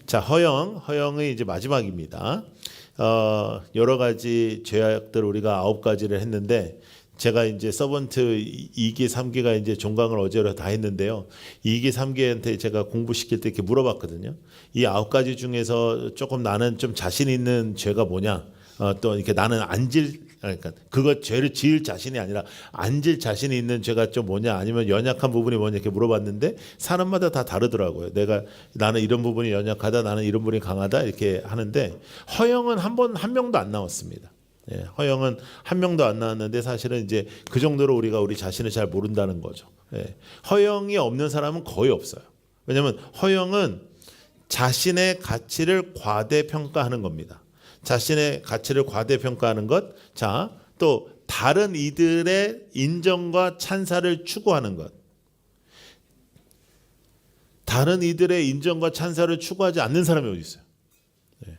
자, 허영의 이제 마지막입니다. 여러 가지 죄악들 우리가 9가지를 했는데, 제가 이제 서번트 2기, 3기가 이제 종강을 어제로 다 했는데요. 2기, 3기한테 제가 공부시킬 때 이렇게 물어봤거든요. 이 9가지 중에서 조금 나는 좀 자신 있는 죄가 뭐냐? 또 이렇게 나는 그러니까 그거 죄를 지을 자신이 아니라 안 질 자신이 있는 죄가 좀 뭐냐, 아니면 연약한 부분이 뭐냐 이렇게 물어봤는데 사람마다 다 다르더라고요. 나는 이런 부분이 연약하다, 나는 이런 부분이 강하다 이렇게 하는데, 허영은 한 명도 안 나왔습니다. 예, 허영은 한 명도 안 나왔는데 사실은 이제 그 정도로 우리가 우리 자신을 잘 모른다는 거죠. 예, 허영이 없는 사람은 거의 없어요. 왜냐하면 허영은 자신의 가치를 과대평가하는 겁니다. 자신의 가치를 과대평가하는 것, 자, 또 다른 이들의 인정과 찬사를 추구하는 것. 다른 이들의 인정과 찬사를 추구하지 않는 사람이 어디 있어요? 네.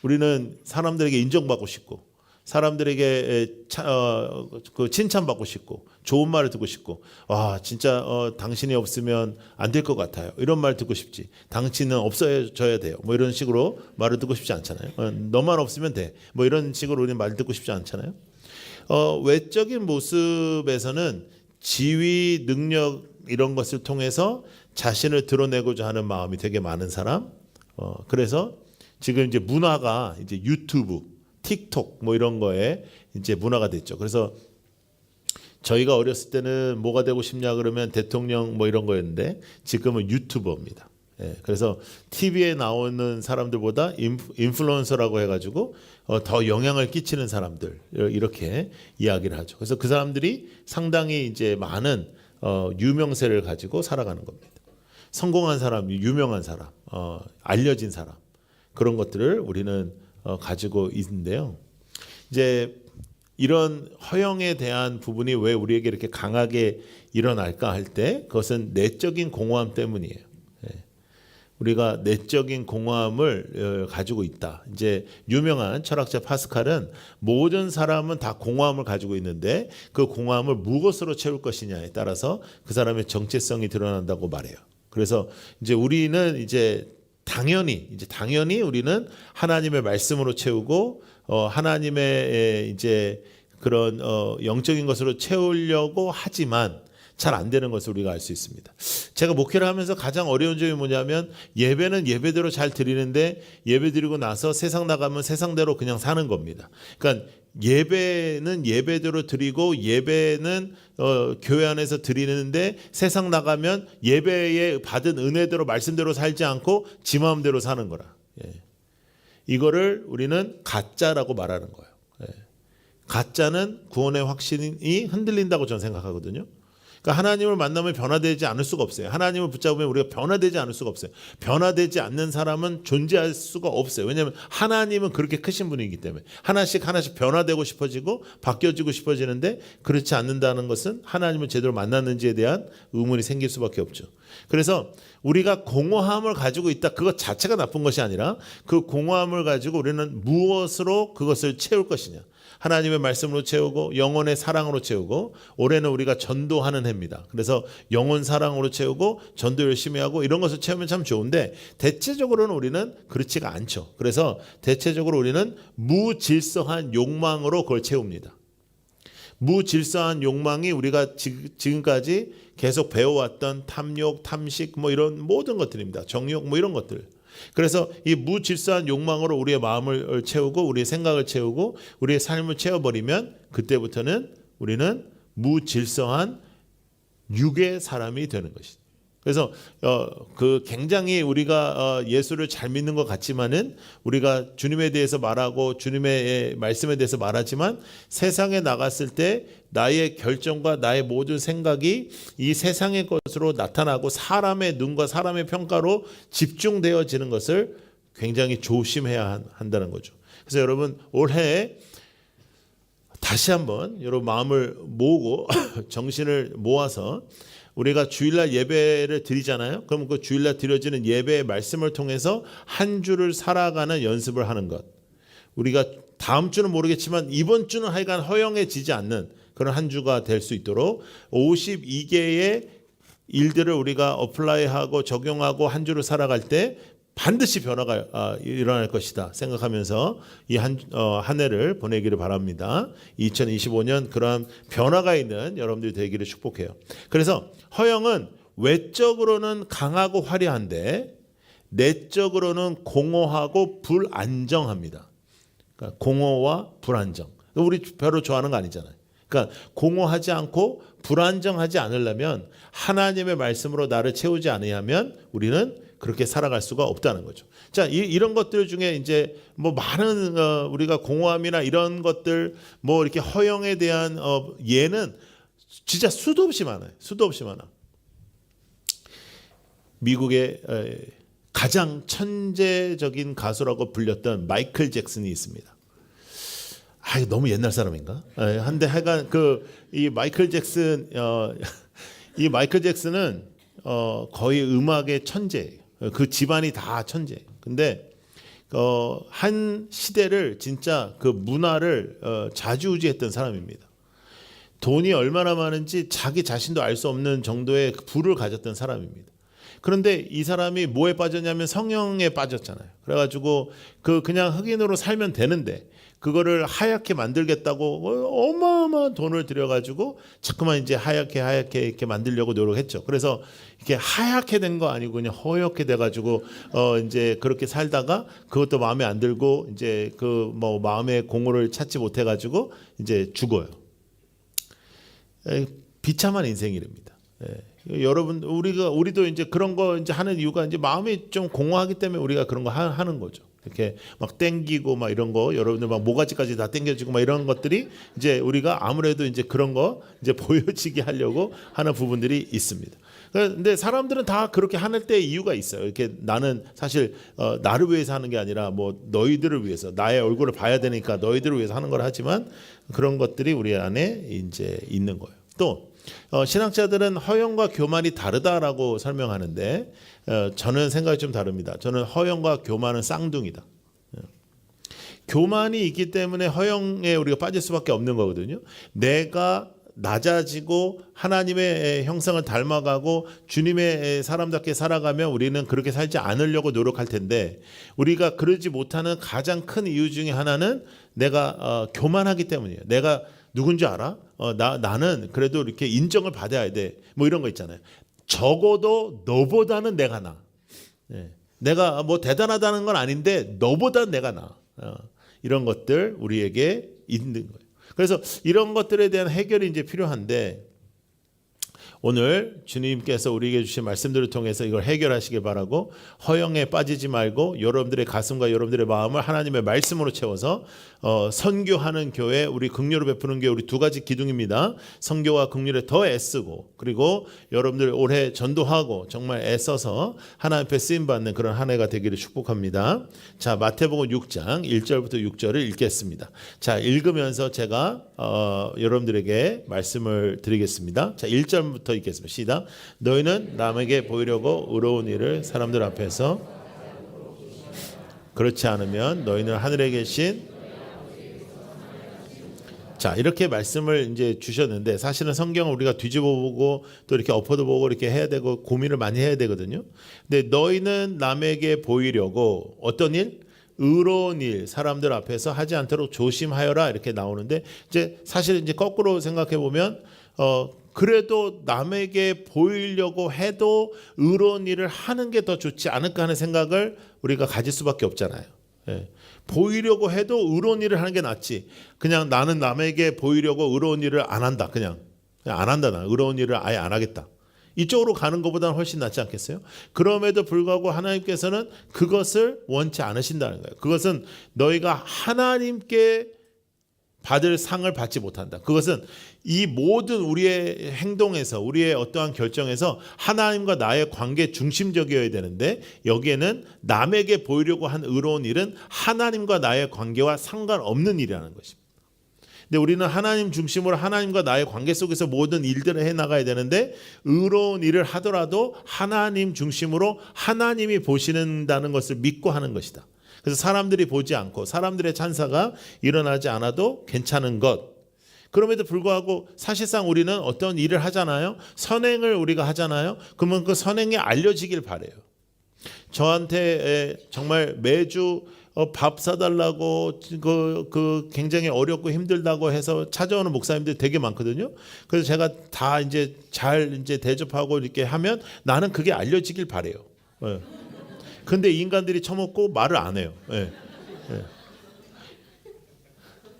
우리는 사람들에게 인정받고 싶고, 사람들에게 칭찬받고 싶고, 좋은 말을 듣고 싶고, 와 진짜 당신이 없으면 안 될 것 같아요, 이런 말 듣고 싶지. 당신은 없어져야 돼요, 뭐 이런 식으로 말을 듣고 싶지 않잖아요. 너만 없으면 돼, 뭐 이런 식으로 우리는 말 듣고 싶지 않잖아요. 외적인 모습에서는 지위, 능력 이런 것을 통해서 자신을 드러내고자 하는 마음이 되게 많은 사람. 그래서 지금 이제 문화가 이제 유튜브, 틱톡 뭐 이런 거에 이제 문화가 됐죠. 그래서 저희가 어렸을 때는 뭐가 되고 싶냐 그러면 대통령 뭐 이런 거였는데, 지금은 유튜버입니다. 예, 그래서 TV에 나오는 사람들보다 인플루언서라고 해가지고 더 영향을 끼치는 사람들, 이렇게 이야기를 하죠. 그래서 그 사람들이 상당히 이제 많은 유명세를 가지고 살아가는 겁니다. 성공한 사람, 유명한 사람, 알려진 사람, 그런 것들을 우리는 가지고 있는데요. 이제 이런 허영에 대한 부분이 왜 우리에게 이렇게 강하게 일어날까 할 때, 그것은 내적인 공허함 때문이에요. 우리가 내적인 공허함을 가지고 있다. 이제 유명한 철학자 파스칼은 모든 사람은 다 공허함을 가지고 있는데 그 공허함을 무엇으로 채울 것이냐에 따라서 그 사람의 정체성이 드러난다고 말해요. 그래서 이제 우리는 이제 당연히 우리는 하나님의 말씀으로 채우고 하나님의 이제 그런 영적인 것으로 채우려고 하지만 잘 안 되는 것을 우리가 알 수 있습니다. 제가 목회를 하면서 가장 어려운 점이 뭐냐면, 예배는 예배대로 잘 드리는데 예배 드리고 나서 세상 나가면 세상대로 그냥 사는 겁니다. 그러니까 예배는 예배대로 드리고, 예배는 교회 안에서 드리는데 세상 나가면 예배에 받은 은혜대로 말씀대로 살지 않고 지 마음대로 사는 거라. 예. 이거를 우리는 가짜라고 말하는 거예요. 예. 가짜는 구원의 확신이 흔들린다고 저는 생각하거든요. 그러니까 하나님을 만나면 변화되지 않을 수가 없어요. 하나님을 붙잡으면 우리가 변화되지 않을 수가 없어요. 변화되지 않는 사람은 존재할 수가 없어요. 왜냐하면 하나님은 그렇게 크신 분이기 때문에 하나씩 변화되고 싶어지고 바뀌어지고 싶어지는데, 그렇지 않는다는 것은 하나님을 제대로 만났는지에 대한 의문이 생길 수밖에 없죠. 그래서 우리가 공허함을 가지고 있다, 그것 자체가 나쁜 것이 아니라 그 공허함을 가지고 우리는 무엇으로 그것을 채울 것이냐. 하나님의 말씀으로 채우고 영혼의 사랑으로 채우고, 올해는 우리가 전도하는 해입니다. 그래서 영혼 사랑으로 채우고 전도 열심히 하고 이런 것을 채우면 참 좋은데, 대체적으로는 우리는 그렇지가 않죠. 그래서 대체적으로 우리는 무질서한 욕망으로 그걸 채웁니다. 무질서한 욕망이 우리가 지금까지 계속 배워왔던 탐욕, 탐식 뭐 이런 모든 것들입니다. 정욕 뭐 이런 것들. 그래서 이 무질서한 욕망으로 우리의 마음을 채우고 우리의 생각을 채우고 우리의 삶을 채워버리면, 그때부터는 우리는 무질서한 육의 사람이 되는 것이죠. 그래서 그 굉장히 우리가 예수를 잘 믿는 것 같지만은, 우리가 주님에 대해서 말하고 주님의 말씀에 대해서 말하지만, 세상에 나갔을 때 나의 결정과 나의 모든 생각이 이 세상의 것으로 나타나고 사람의 눈과 사람의 평가로 집중되어지는 것을 굉장히 조심해야 한다는 거죠. 그래서 여러분, 올해 다시 한번 여러분 마음을 모으고 정신을 모아서 우리가 주일날 예배를 드리잖아요. 그럼 그 주일날 드려지는 예배의 말씀을 통해서 한 주를 살아가는 연습을 하는 것. 우리가 다음 주는 모르겠지만 이번 주는 하여간 허영해지지 않는 그런 한 주가 될 수 있도록 52개의 일들을 우리가 어플라이하고 적용하고 한 주를 살아갈 때 반드시 변화가 일어날 것이다 생각하면서 이 한 해를 보내기를 바랍니다. 2025년 그러한 변화가 있는 여러분들이 되기를 축복해요. 그래서 허영은 외적으로는 강하고 화려한데 내적으로는 공허하고 불안정합니다. 그러니까 공허와 불안정. 우리 별로 좋아하는 거 아니잖아요. 그러니까 공허하지 않고 불안정하지 않으려면 하나님의 말씀으로 나를 채우지 않으면 우리는 그렇게 살아갈 수가 없다는 거죠. 자, 이런 것들 중에 이제 뭐 많은 우리가 공허함이나 이런 것들 뭐 이렇게 허영에 대한 예는 진짜 수도 없이 많아요. 수도 없이 많아. 미국의 가장 천재적인 가수라고 불렸던 마이클 잭슨이 있습니다. 너무 옛날 사람인가? 한데 하여간 이 마이클 잭슨 이 마이클 잭슨은 거의 음악의 천재예요. 그 집안이 다 천재. 근데 한 시대를 진짜 그 문화를 좌지우지했던 사람입니다. 돈이 얼마나 많은지 자기 자신도 알 수 없는 정도의 부를 가졌던 사람입니다. 그런데 이 사람이 뭐에 빠졌냐면 성형에 빠졌잖아요. 그래가지고 그냥 흑인으로 살면 되는데 그거를 하얗게 만들겠다고 어마어마한 돈을 들여가지고 자꾸만 이제 하얗게 이렇게 만들려고 노력했죠. 그래서 이렇게 하얗게 된 거 아니고 그냥 허옇게 돼가지고 이제 그렇게 살다가 그것도 마음에 안 들고 이제 뭐 마음의 공허를 찾지 못해가지고 이제 죽어요. 비참한 인생이랍니다. 여러분 우리도 이제 그런 거 이제 하는 이유가 이제 마음이 좀 공허하기 때문에 우리가 그런 거 하는 거죠. 이렇게 막 땡기고 막 이런 거 여러분들 막 모가지까지 다 땡겨지고 막 이런 것들이 이제 우리가 아무래도 이제 그런 거 이제 보여지게 하려고 하는 부분들이 있습니다. 근데 사람들은 다 그렇게 하는 때 이유가 있어요. 이렇게 나는 사실 나를 위해서 하는 게 아니라 뭐 너희들을 위해서 나의 얼굴을 봐야 되니까 너희들을 위해서 하는 걸 하지만 그런 것들이 우리 안에 이제 있는 거예요. 또 신학자들은 허영과 교만이 다르다라고 설명하는데 저는 생각이 좀 다릅니다. 저는 허영과 교만은 쌍둥이다. 교만이 있기 때문에 허영에 우리가 빠질 수밖에 없는 거거든요. 내가 낮아지고 하나님의 형상을 닮아가고 주님의 사람답게 살아가면 우리는 그렇게 살지 않으려고 노력할 텐데 우리가 그러지 못하는 가장 큰 이유 중에 하나는 내가 교만하기 때문이에요. 내가 누군지 알아? 나는 그래도 이렇게 인정을 받아야 돼. 뭐 이런 거 있잖아요. 적어도 너보다는 내가 나. 내가 뭐 대단하다는 건 아닌데 너보다는 내가 나. 이런 것들 우리에게 있는 거예요. 그래서 이런 것들에 대한 해결이 이제 필요한데 오늘 주님께서 우리에게 주신 말씀들을 통해서 이걸 해결하시길 바라고 허영에 빠지지 말고 여러분들의 가슴과 여러분들의 마음을 하나님의 말씀으로 채워서 선교하는 교회, 우리 긍휼을 베푸는 교회 우리 두 가지 기둥입니다. 선교와 긍휼에 더 애쓰고 그리고 여러분들 올해 전도하고 정말 애써서 하나님 앞에 쓰임받는 그런 한 해가 되기를 축복합니다. 자, 마태복음 6장 1절부터 6절을 읽겠습니다. 자, 읽으면서 제가 여러분들에게 말씀을 드리겠습니다. 자, 1절부터 읽겠습니다. 시작. 너희는 남에게 보이려고 의로운 일을 사람들 앞에서 그렇지 않으면 너희는 하늘에 계신 자, 이렇게 말씀을 이제 주셨는데 사실은 성경을 우리가 뒤집어 보고 또 이렇게 엎어도 보고 이렇게 해야 되고 고민을 많이 해야 되거든요. 근데 너희는 남에게 보이려고 어떤 일? 의로운 일 사람들 앞에서 하지 않도록 조심하여라 이렇게 나오는데 이제 사실 이제 거꾸로 생각해 보면 그래도 남에게 보이려고 해도 의로운 일을 하는 게 더 좋지 않을까 하는 생각을 우리가 가질 수밖에 없잖아요. 보이려고 해도 의로운 일을 하는 게 낫지. 그냥 나는 남에게 보이려고 의로운 일을 안 한다. 그냥 안 한다. 나 의로운 일을 아예 안 하겠다. 이쪽으로 가는 것보다는 훨씬 낫지 않겠어요? 그럼에도 불구하고 하나님께서는 그것을 원치 않으신다는 거예요. 그것은 너희가 하나님께 받을 상을 받지 못한다. 그것은 이 모든 우리의 행동에서 우리의 어떠한 결정에서 하나님과 나의 관계 중심적이어야 되는데 여기에는 남에게 보이려고 한 의로운 일은 하나님과 나의 관계와 상관없는 일이라는 것입니다. 근데 우리는 하나님 중심으로 하나님과 나의 관계 속에서 모든 일들을 해나가야 되는데 의로운 일을 하더라도 하나님 중심으로 하나님이 보시는다는 것을 믿고 하는 것이다. 그래서 사람들이 보지 않고 사람들의 찬사가 일어나지 않아도 괜찮은 것 그럼에도 불구하고 사실상 우리는 어떤 일을 하잖아요. 선행을 우리가 하잖아요. 그러면 그 선행이 알려지길 바래요. 저한테 정말 매주 밥 사달라고 그 굉장히 어렵고 힘들다고 해서 찾아오는 목사님들 되게 많거든요. 그래서 제가 다 이제 잘 이제 대접하고 이렇게 하면 나는 그게 알려지길 바래요. 예. 근데 인간들이 처먹고 말을 안 해요. 예. 예.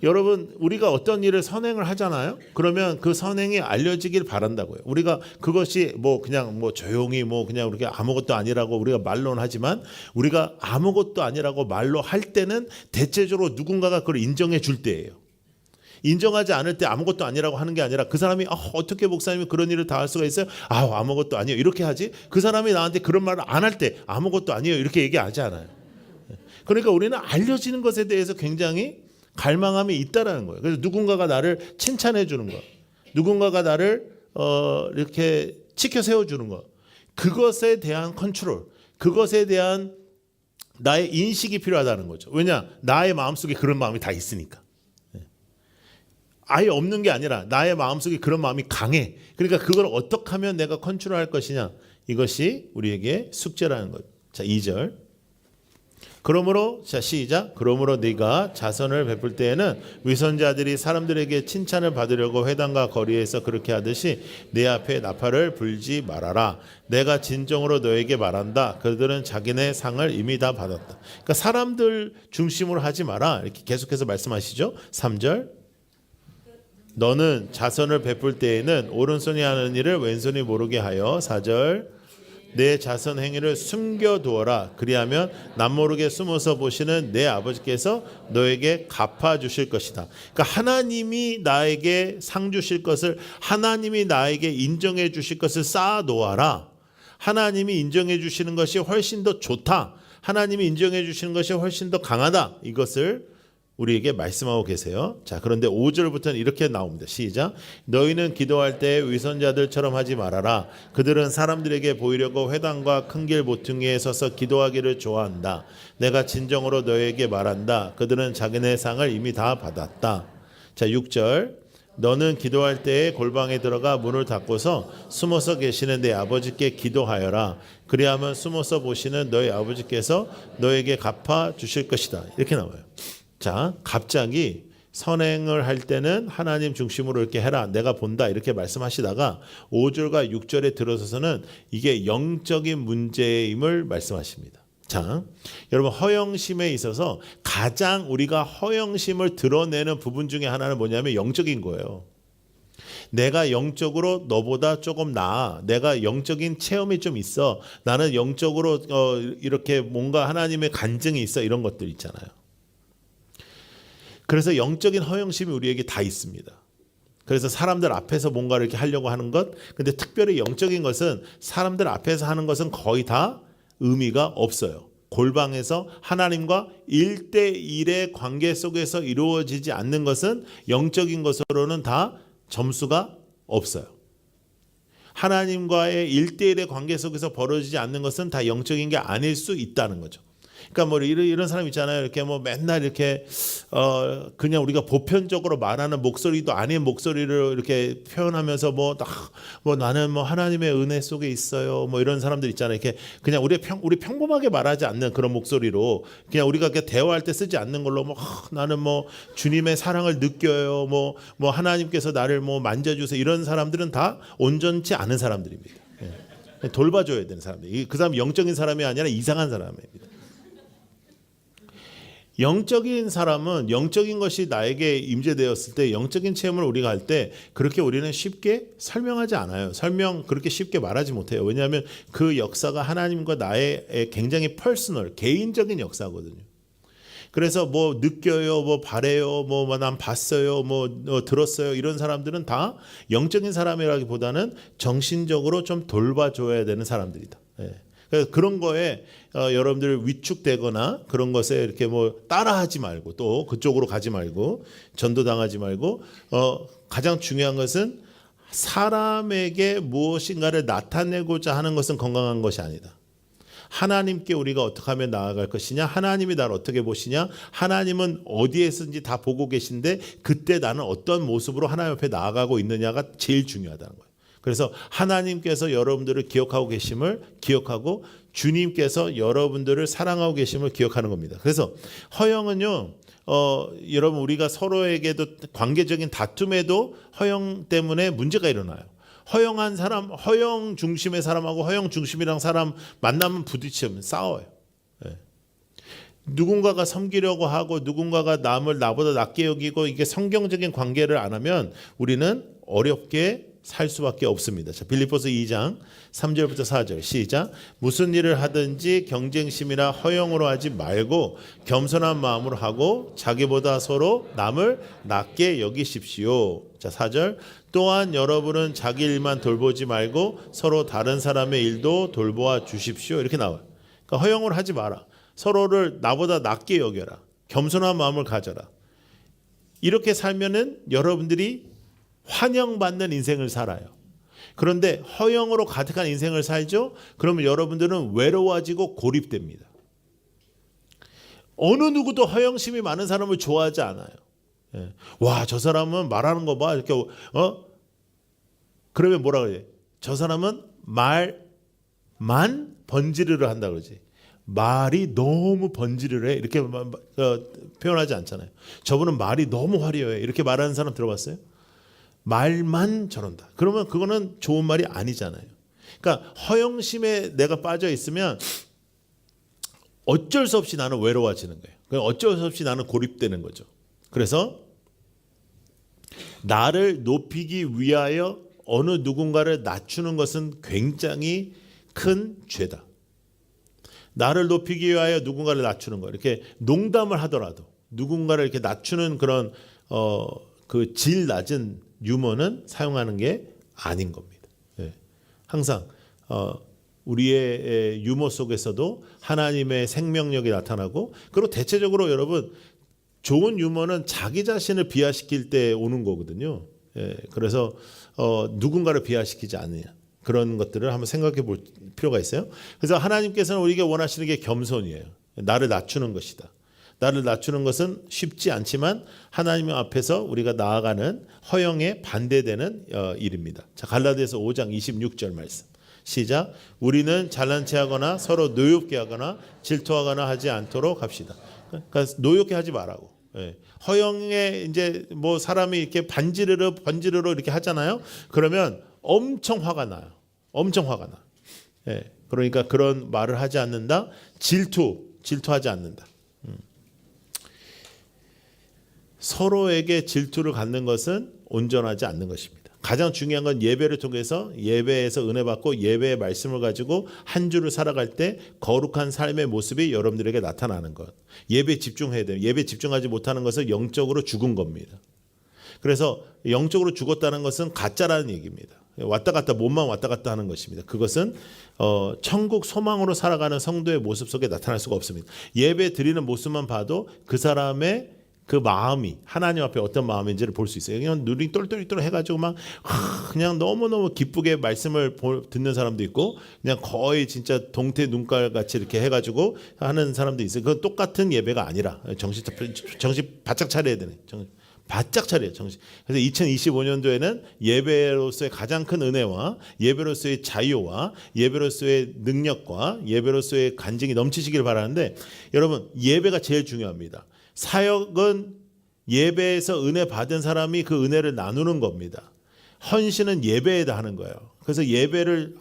여러분, 우리가 어떤 일을 선행을 하잖아요. 그러면 그 선행이 알려지길 바란다고요. 우리가 그것이 뭐 그냥 뭐 조용히 뭐 그냥 우리가 아무것도 아니라고 우리가 말로는 하지만, 우리가 아무것도 아니라고 말로 할 때는 대체적으로 누군가가 그걸 인정해 줄 때예요. 인정하지 않을 때 아무것도 아니라고 하는 게 아니라, 그 사람이 어떻게 목사님이 그런 일을 다 할 수가 있어요? 아무것도 아니에요 이렇게 하지. 그 사람이 나한테 그런 말을 안 할 때 아무것도 아니에요 이렇게 얘기하지 않아요. 그러니까 우리는 알려지는 것에 대해서 굉장히 갈망함이 있다라는 거예요. 그래서 누군가가 나를 칭찬해 주는 거, 누군가가 나를 이렇게 치켜 세워 주는 거, 그것에 대한 컨트롤, 그것에 대한 나의 인식이 필요하다는 거죠. 왜냐? 나의 마음속에 그런 마음이 다 있으니까. 아예 없는 게 아니라 나의 마음속에 그런 마음이 강해. 그러니까 그걸 어떻게 하면 내가 컨트롤할 것이냐, 이것이 우리에게 숙제라는 거죠. 자, 2절. 그러므로, 자 시작. 그러므로 네가 자선을 베풀 때에는 위선자들이 사람들에게 칭찬을 받으려고 회당과 거리에서 그렇게 하듯이 내 앞에 나팔을 불지 말아라. 내가 진정으로 너에게 말한다. 그들은 자기네 상을 이미 다 받았다. 그러니까 사람들 중심으로 하지 마라. 이렇게 계속해서 말씀하시죠. 3절. 너는 자선을 베풀 때에는 오른손이 하는 일을 왼손이 모르게 하여. 4절. 내 자선 행위를 숨겨두어라. 그리하면 남모르게 숨어서 보시는 내 아버지께서 너에게 갚아주실 것이다. 그러니까 하나님이 나에게 상 주실 것을, 하나님이 나에게 인정해 주실 것을 쌓아놓아라. 하나님이 인정해 주시는 것이 훨씬 더 좋다. 하나님이 인정해 주시는 것이 훨씬 더 강하다. 이것을 우리에게 말씀하고 계세요. 자, 그런데 5절부터는 이렇게 나옵니다. 시작. 너희는 기도할 때 위선자들처럼 하지 말아라. 그들은 사람들에게 보이려고 회당과 큰 길 모퉁이에 서서 기도하기를 좋아한다. 내가 진정으로 너희에게 말한다. 그들은 자기네 상을 이미 다 받았다. 자, 6절. 너는 기도할 때에 골방에 들어가 문을 닫고서 숨어서 계시는 내 아버지께 기도하여라. 그리하면 숨어서 보시는 너희 아버지께서 너에게 갚아 주실 것이다. 이렇게 나와요. 자, 갑자기 선행을 할 때는 하나님 중심으로 이렇게 해라. 내가 본다. 이렇게 말씀하시다가 5절과 6절에 들어서서는 이게 영적인 문제임을 말씀하십니다. 자, 여러분, 허영심에 있어서 가장 우리가 허영심을 드러내는 부분 중에 하나는 뭐냐면 영적인 거예요. 내가 영적으로 너보다 조금 나아. 내가 영적인 체험이 좀 있어. 나는 영적으로 이렇게 뭔가 하나님의 간증이 있어. 이런 것들 있잖아요. 그래서 영적인 허영심이 우리에게 다 있습니다. 그래서 사람들 앞에서 뭔가를 이렇게 하려고 하는 것, 근데 특별히 영적인 것은 사람들 앞에서 하는 것은 거의 다 의미가 없어요. 골방에서 하나님과 1대1의 관계 속에서 이루어지지 않는 것은 영적인 것으로는 다 점수가 없어요. 하나님과의 1대1의 관계 속에서 벌어지지 않는 것은 다 영적인 게 아닐 수 있다는 거죠. 그러니까 뭐 이런 사람 있잖아요. 이렇게 뭐 맨날 이렇게 그냥 우리가 보편적으로 말하는 목소리도 아닌 목소리를 이렇게 표현하면서 뭐 나는 뭐 하나님의 은혜 속에 있어요. 뭐 이런 사람들 있잖아요. 이렇게 그냥 우리 평범하게 말하지 않는 그런 목소리로 그냥 우리가 이렇게 대화할 때 쓰지 않는 걸로 뭐 나는 뭐 주님의 사랑을 느껴요. 뭐 하나님께서 나를 뭐 만져주세요. 이런 사람들은 다 온전치 않은 사람들입니다. 예. 돌봐줘야 되는 사람들. 그 사람 영적인 사람이 아니라 이상한 사람입니다. 영적인 사람은 영적인 것이 나에게 임재되었을 때 영적인 체험을 우리가 할 때 그렇게 우리는 쉽게 설명하지 않아요. 그렇게 쉽게 말하지 못해요. 왜냐하면 그 역사가 하나님과 나의 굉장히 퍼스널, 개인적인 역사거든요. 그래서 뭐 느껴요, 뭐 바래요, 뭐 난 봤어요, 뭐 들었어요. 이런 사람들은 다 영적인 사람이라기보다는 정신적으로 좀 돌봐줘야 되는 사람들이다. 예. 그래서 그런 거에 여러분들 위축되거나 그런 것에 이렇게 뭐 따라하지 말고 또 그쪽으로 가지 말고 전도당하지 말고 가장 중요한 것은 사람에게 무엇인가를 나타내고자 하는 것은 건강한 것이 아니다. 하나님께 우리가 어떻게 하면 나아갈 것이냐, 하나님이 나를 어떻게 보시냐, 하나님은 어디에서든지 다 보고 계신데 그때 나는 어떤 모습으로 하나님 앞에 나아가고 있느냐가 제일 중요하다는 거예요. 그래서 하나님께서 여러분들을 기억하고 계심을 기억하고 주님께서 여러분들을 사랑하고 계심을 기억하는 겁니다. 그래서 허영은요, 여러분 우리가 서로에게도 관계적인 다툼에도 허영 때문에 문제가 일어나요. 허영한 사람, 허영 중심의 사람하고 허영 중심이랑 사람 만나면 부딪히면 싸워요. 예. 누군가가 섬기려고 하고 누군가가 남을 나보다 낮게 여기고 이게 성경적인 관계를 안 하면 우리는 어렵게 살 수밖에 없습니다. 자, 빌립보서 2장 3절부터 4절 시작. 무슨 일을 하든지 경쟁심이나 허영으로 하지 말고 겸손한 마음으로 하고 자기보다 서로 남을 낮게 여기십시오. 자, 4절. 또한 여러분은 자기 일만 돌보지 말고 서로 다른 사람의 일도 돌보아 주십시오. 이렇게 나와요. 그러니까 허영을 하지 마라. 서로를 나보다 낮게 여겨라. 겸손한 마음을 가져라. 이렇게 살면은 여러분들이 환영받는 인생을 살아요. 그런데 허영으로 가득한 인생을 살죠. 그러면 여러분들은 외로워지고 고립됩니다. 어느 누구도 허영심이 많은 사람을 좋아하지 않아요. 예. 와, 저 사람은 말하는 거 봐. 이렇게 그러면 뭐라 그래? 저 사람은 말만 번지르르 한다 그러지. 말이 너무 번지르르 해. 이렇게 표현하지 않잖아요. 저분은 말이 너무 화려해. 이렇게 말하는 사람 들어봤어요? 말만 저런다. 그러면 그거는 좋은 말이 아니잖아요. 그러니까 허영심에 내가 빠져 있으면 어쩔 수 없이 나는 외로워지는 거예요. 어쩔 수 없이 나는 고립되는 거죠. 그래서 나를 높이기 위하여 어느 누군가를 낮추는 것은 굉장히 큰 죄다. 나를 높이기 위하여 누군가를 낮추는 거. 이렇게 농담을 하더라도 누군가를 이렇게 낮추는 그런 그 질 낮은 유머는 사용하는 게 아닌 겁니다. 예. 항상 우리의 유머 속에서도 하나님의 생명력이 나타나고, 그리고 대체적으로 여러분 좋은 유머는 자기 자신을 비하시킬 때 오는 거거든요. 예. 그래서 누군가를 비하시키지 않느냐, 그런 것들을 한번 생각해 볼 필요가 있어요. 그래서 하나님께서는 우리에게 원하시는 게 겸손이에요. 나를 낮추는 것이다. 나를 낮추는 것은 쉽지 않지만 하나님 앞에서 우리가 나아가는 허영에 반대되는 일입니다. 자, 갈라디아서 5장 26절 말씀 시작. 우리는 잘난 체하거나 서로 노엽게 하거나 질투하거나 하지 않도록 합시다. 그러니까 노엽게 하지 말라고. 예. 허영에 이제 뭐 사람이 이렇게 번지르르 이렇게 하잖아요. 그러면 엄청 화가 나요. 엄청 화가 나. 예. 그러니까 그런 말을 하지 않는다. 질투하지 않는다. 서로에게 질투를 갖는 것은 온전하지 않는 것입니다. 가장 중요한 건 예배를 통해서 예배에서 은혜 받고 예배의 말씀을 가지고 한 주를 살아갈 때 거룩한 삶의 모습이 여러분들에게 나타나는 것. 예배에 집중해야 돼요. 예배에 집중하지 못하는 것은 영적으로 죽은 겁니다. 그래서 영적으로 죽었다는 것은 가짜라는 얘기입니다. 왔다 갔다 몸만 왔다 갔다 하는 것입니다. 그것은 천국 소망으로 살아가는 성도의 모습 속에 나타날 수가 없습니다. 예배 드리는 모습만 봐도 그 사람의 그 마음이 하나님 앞에 어떤 마음인지를 볼 수 있어요. 그냥 눈이 똘똘똘 해가지고 막 그냥 너무너무 기쁘게 말씀을 듣는 사람도 있고, 그냥 거의 진짜 동태 눈깔 같이 이렇게 해가지고 하는 사람도 있어요. 그건 똑같은 예배가 아니라 정신 바짝 차려야 되네. 바짝 차려요, 정신. 그래서 2025년도에는 예배로서의 가장 큰 은혜와 예배로서의 자유와 예배로서의 능력과 예배로서의 간증이 넘치시길 바라는데, 여러분 예배가 제일 중요합니다. 사역은 예배에서 은혜 받은 사람이 그 은혜를 나누는 겁니다. 헌신은 예배에다 하는 거예요. 그래서 예배를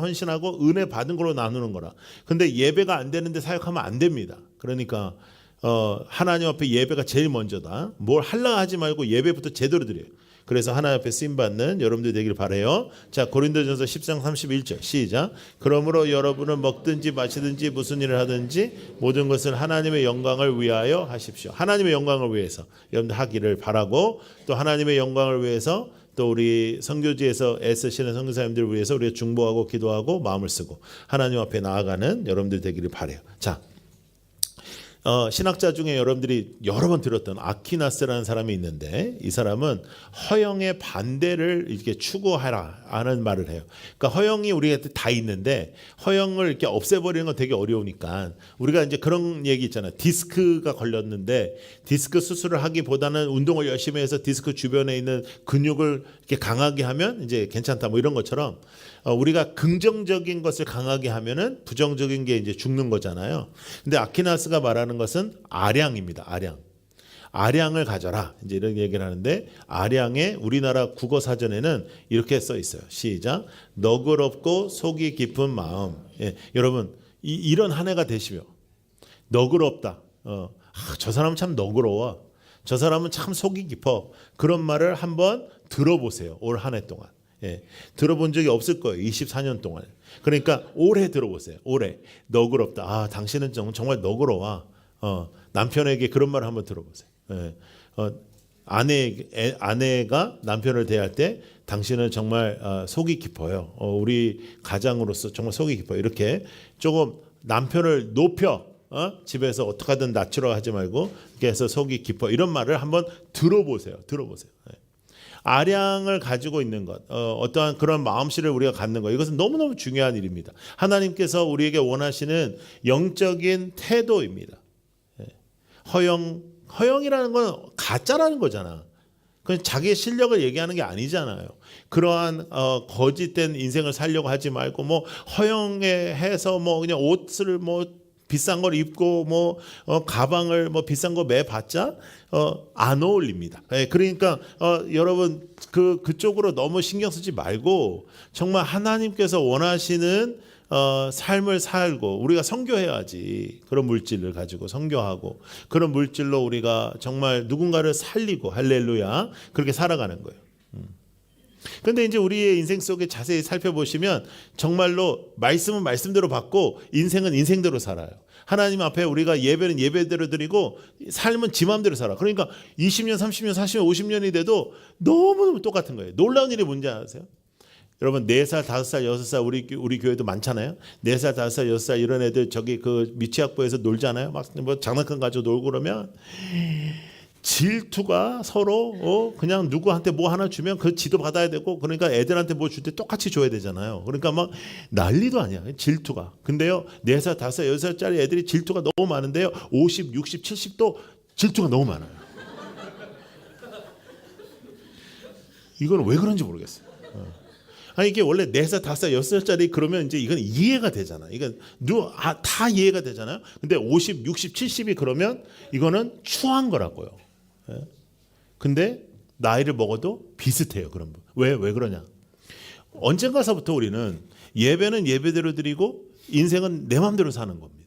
헌신하고 은혜 받은 걸로 나누는 거라. 근데 예배가 안 되는데 사역하면 안 됩니다. 그러니까 하나님 앞에 예배가 제일 먼저다. 뭘 하려고 하지 말고 예배부터 제대로 드려요. 그래서 하나님 앞에 쓰임받는 여러분들 되길 바라요. 자, 고린도전서 10장 31절 시작. 그러므로 여러분은 먹든지 마시든지 무슨 일을 하든지 모든 것을 하나님의 영광을 위하여 하십시오. 하나님의 영광을 위해서 여러분들 하기를 바라고, 또 하나님의 영광을 위해서 또 우리 선교지에서 애쓰시는 선교사님들을 위해서 우리가 중보하고 기도하고 마음을 쓰고 하나님 앞에 나아가는 여러분들 되기를 바라요. 자, 신학자 중에 여러분들이 여러 번 들었던 아퀴나스라는 사람이 있는데 이 사람은 허영의 반대를 이렇게 추구하라 하는 말을 해요. 그러니까 허영이 우리가 다 있는데 허영을 이렇게 없애버리는 건 되게 어려우니까 우리가 이제 그런 얘기 있잖아요. 디스크가 걸렸는데 디스크 수술을 하기보다는 운동을 열심히 해서 디스크 주변에 있는 근육을 이렇게 강하게 하면 이제 괜찮다 뭐 이런 것처럼 우리가 긍정적인 것을 강하게 하면은 부정적인 게 이제 죽는 거잖아요. 근데 아퀴나스가 말하는 것은 아량입니다. 아량을 가져라. 이제 이런 얘기를 하는데 아량의 우리나라 국어 사전에는 이렇게 써 있어요. 시작. 너그럽고 속이 깊은 마음. 예, 여러분 이런 한 해가 되시며 너그럽다. 저 사람은 참 너그러워. 저 사람은 참 속이 깊어. 그런 말을 한번 들어보세요. 올 한 해 동안. 예, 들어본 적이 없을 거예요. 24년 동안. 그러니까 올해 들어보세요. 올해 너그럽다. 당신은 정말 너그러워. 남편에게 그런 말을 한번 들어보세요. 예, 아내가 남편을 대할 때 당신은 정말 속이 깊어요. 우리 가장으로서 정말 속이 깊어요. 이렇게 조금 남편을 높여 집에서 어떻게 하든 낮추려 하지 말고 이렇게 해서 속이 깊어. 이런 말을 한번 들어보세요. 예. 아량을 가지고 있는 것, 어떠한 그런 마음씨를 우리가 갖는 것, 이것은 너무너무 중요한 일입니다. 하나님께서 우리에게 원하시는 영적인 태도입니다. 허영이라는 건 가짜라는 거잖아. 그건 자기의 실력을 얘기하는 게 아니잖아요. 그러한 거짓된 인생을 살려고 하지 말고 뭐 허영해서 뭐 그냥 옷을 뭐 비싼 걸 입고 뭐 가방을 뭐 비싼 거 매봤자 안 어울립니다. 그러니까 여러분 그쪽으로 너무 신경 쓰지 말고 정말 하나님께서 원하시는 삶을 살고 우리가 선교해야지. 그런 물질을 가지고 선교하고 그런 물질로 우리가 정말 누군가를 살리고 할렐루야 그렇게 살아가는 거예요. 그런데 이제 우리의 인생 속에 자세히 살펴보시면 정말로 말씀은 말씀대로 받고 인생은 인생대로 살아요. 하나님 앞에 우리가 예배는 예배대로 드리고 삶은 지 마음대로 살아. 그러니까 20년, 30년, 40년, 50년이 돼도 너무너무 똑같은 거예요. 놀라운 일이 뭔지 아세요? 여러분 4살, 5살, 6살 우리 교회도 많잖아요. 4살, 5살, 6살 이런 애들 저기 그 미취학부에서 놀잖아요. 막 뭐 장난감 가지고 놀고 그러면 질투가 서로 그냥 누구한테 뭐 하나 주면 그 지도 받아야 되고 그러니까 애들한테 뭐 줄 때 똑같이 줘야 되잖아요. 그러니까 막 난리도 아니야. 질투가. 근데요 4살, 5살, 6살짜리 애들이 질투가 너무 많은데요 50, 60, 70도 질투가 너무 많아요. 이건 왜 그런지 모르겠어요. 아니 이게 원래 4살, 5살, 6살짜리 그러면 이제 이건 이해가 되잖아. 이건 다 이해가 되잖아요. 근데 50, 60, 70이 그러면 이거는 추한 거라고요. 근데 나이를 먹어도 비슷해요. 그런 분. 왜 그러냐? 언젠가서부터 우리는 예배는 예배대로 드리고 인생은 내 마음대로 사는 겁니다.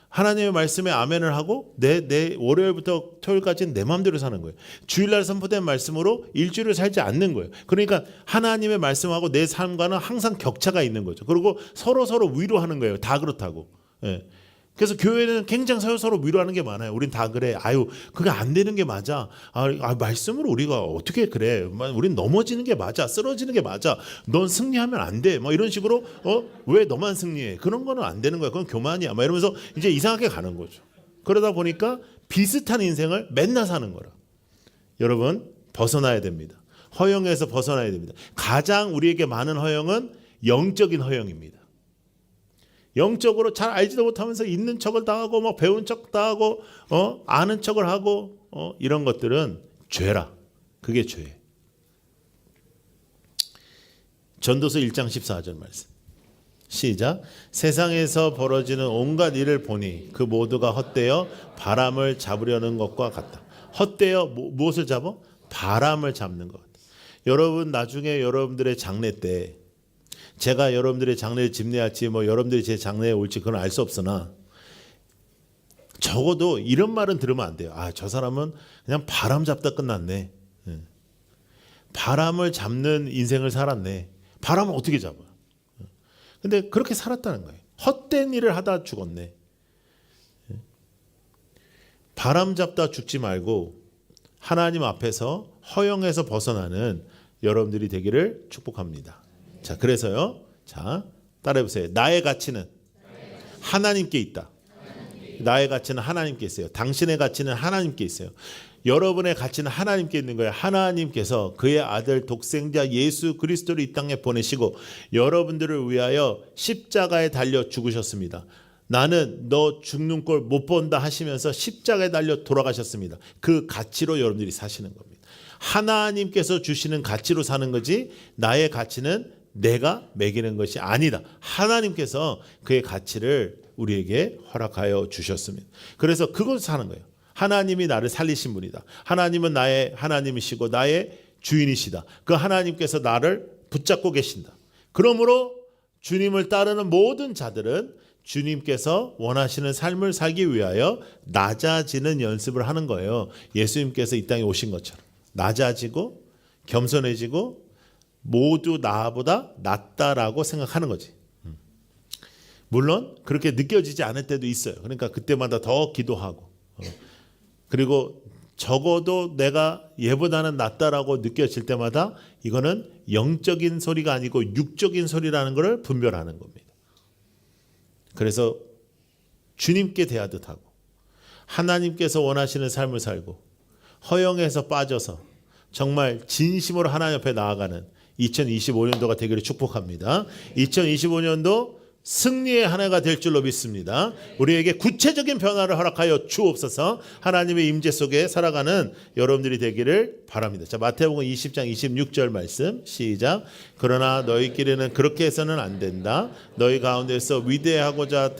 하나님의 말씀에 아멘을 하고 내 월요일부터 토요일까지는 내 마음대로 사는 거예요. 주일날 선포된 말씀으로 일주일을 살지 않는 거예요. 그러니까 하나님의 말씀하고 내 삶과는 항상 격차가 있는 거죠. 그리고 서로 위로하는 거예요. 다 그렇다고. 예. 그래서 교회는 굉장히 서로 위로하는 게 많아요. 우린 다 그래. 그게 안 되는 게 맞아. 말씀으로 우리가 어떻게 그래. 우린 넘어지는 게 맞아. 쓰러지는 게 맞아. 넌 승리하면 안 돼. 뭐 이런 식으로 왜 너만 승리해. 그런 거는 안 되는 거야. 그건 교만이야. 막 이러면서 이제 이상하게 가는 거죠. 그러다 보니까 비슷한 인생을 맨날 사는 거라. 여러분 벗어나야 됩니다. 허영에서 벗어나야 됩니다. 가장 우리에게 많은 허영은 영적인 허영입니다. 영적으로 잘 알지도 못하면서 있는 척을 당하고 막 배운 척 당하고 아는 척을 하고 이런 것들은 죄라. 그게 죄. 전도서 1장 14절 말씀. 시작. 세상에서 벌어지는 온갖 일을 보니 그 모두가 헛되어 바람을 잡으려는 것과 같다. 헛되어 무엇을 잡아? 바람을 잡는 것. 여러분 나중에 여러분들의 장례 때 제가 여러분들의 장례를 집례할지 뭐 여러분들이 제 장례에 올지 그건 알 수 없으나 적어도 이런 말은 들으면 안 돼요. 저 사람은 그냥 바람 잡다 끝났네. 바람을 잡는 인생을 살았네. 바람을 어떻게 잡아요? 근데 그렇게 살았다는 거예요. 헛된 일을 하다 죽었네. 바람 잡다 죽지 말고 하나님 앞에서 허영에서 벗어나는 여러분들이 되기를 축복합니다. 자, 그래서요. 자, 따라해보세요. 나의 가치는 하나님께 있다. 나의 가치는 하나님께 있어요. 당신의 가치는 하나님께 있어요. 여러분의 가치는 하나님께 있는 거예요. 하나님께서 그의 아들 독생자 예수 그리스도를 이 땅에 보내시고 여러분들을 위하여 십자가에 달려 죽으셨습니다. 나는 너 죽는 꼴 못 본다 하시면서 십자가에 달려 돌아가셨습니다. 그 가치로 여러분들이 사시는 겁니다. 하나님께서 주시는 가치로 사는 거지 나의 가치는 내가 매기는 것이 아니다. 하나님께서 그의 가치를 우리에게 허락하여 주셨습니다. 그래서 그걸 사는 거예요. 하나님이 나를 살리신 분이다. 하나님은 나의 하나님이시고 나의 주인이시다. 그 하나님께서 나를 붙잡고 계신다. 그러므로 주님을 따르는 모든 자들은 주님께서 원하시는 삶을 살기 위하여 낮아지는 연습을 하는 거예요. 예수님께서 이 땅에 오신 것처럼 낮아지고 겸손해지고 모두 나보다 낫다라고 생각하는 거지. 물론 그렇게 느껴지지 않을 때도 있어요. 그러니까 그때마다 더 기도하고 그리고 적어도 내가 얘보다는 낫다라고 느껴질 때마다 이거는 영적인 소리가 아니고 육적인 소리라는 것을 분별하는 겁니다. 그래서 주님께 대하듯 하고 하나님께서 원하시는 삶을 살고 허영에서 빠져서 정말 진심으로 하나님 앞에 나아가는 2025년도가 되기를 축복합니다. 2025년도 승리의 한 해가 될 줄로 믿습니다. 우리에게 구체적인 변화를 허락하여 주옵소서. 하나님의 임재 속에 살아가는 여러분들이 되기를 바랍니다. 자, 마태복음 20장 26절 말씀 시작. 그러나 너희끼리는 그렇게 해서는 안 된다. 너희 가운데서 위대하고자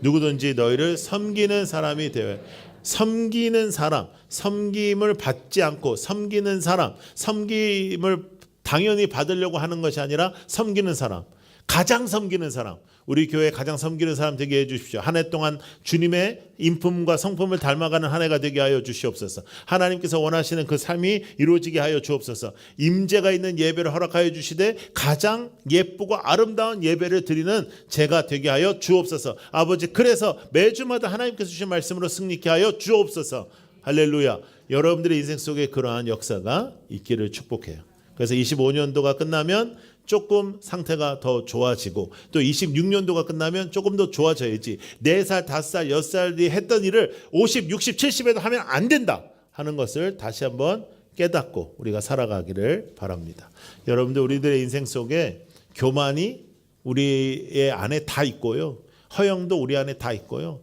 누구든지 너희를 섬기는 사람이 되어 섬기는 사람, 섬김을 받지 않고 섬기는 사람, 섬김을 당연히 받으려고 하는 것이 아니라 섬기는 사람, 가장 섬기는 사람, 우리 교회 가장 섬기는 사람 되게 해주십시오. 한 해 동안 주님의 인품과 성품을 닮아가는 한 해가 되게 하여 주시옵소서. 하나님께서 원하시는 그 삶이 이루어지게 하여 주옵소서. 임재가 있는 예배를 허락하여 주시되 가장 예쁘고 아름다운 예배를 드리는 제가 되게 하여 주옵소서. 아버지, 그래서 매주마다 하나님께서 주신 말씀으로 승리케 하여 주옵소서. 할렐루야. 여러분들의 인생 속에 그러한 역사가 있기를 축복해요. 그래서 25년도가 끝나면 조금 상태가 더 좋아지고 또 26년도가 끝나면 조금 더 좋아져야지 4살, 5살, 6살이 했던 일을 50, 60, 70에도 하면 안 된다 하는 것을 다시 한번 깨닫고 우리가 살아가기를 바랍니다. 여러분들 우리들의 인생 속에 교만이 우리의 안에 다 있고요. 허영도 우리 안에 다 있고요.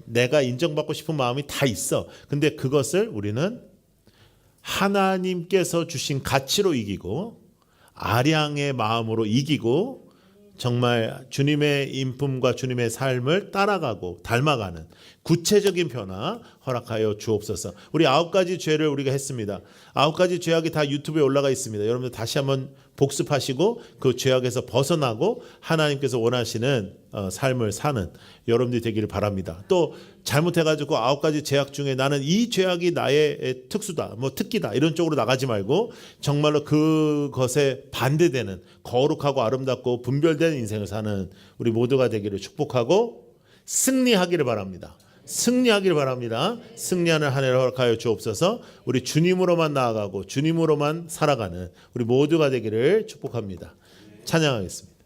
내가 인정받고 싶은 마음이 다 있어. 근데 그것을 우리는 하나님께서 주신 가치로 이기고 아량의 마음으로 이기고 정말 주님의 인품과 주님의 삶을 따라가고 닮아가는 구체적인 변화 허락하여 주옵소서. 우리 9가지 죄를 우리가 했습니다. 9가지 죄악이 다 유튜브에 올라가 있습니다. 여러분들 다시 한번 복습하시고 그 죄악에서 벗어나고 하나님께서 원하시는 삶을 사는 여러분들이 되기를 바랍니다. 또 잘못해가지고 9가지 죄악 중에 나는 이 죄악이 나의 특수다, 뭐 특기다 이런 쪽으로 나가지 말고 정말로 그것에 반대되는 거룩하고 아름답고 분별된 인생을 사는 우리 모두가 되기를 축복하고 승리하기를 바랍니다. 승리하기를 바랍니다. 승리하는 한 해를 허락하여 주옵소서. 우리 주님으로만 나아가고 주님으로만 살아가는 우리 모두가 되기를 축복합니다. 찬양하겠습니다.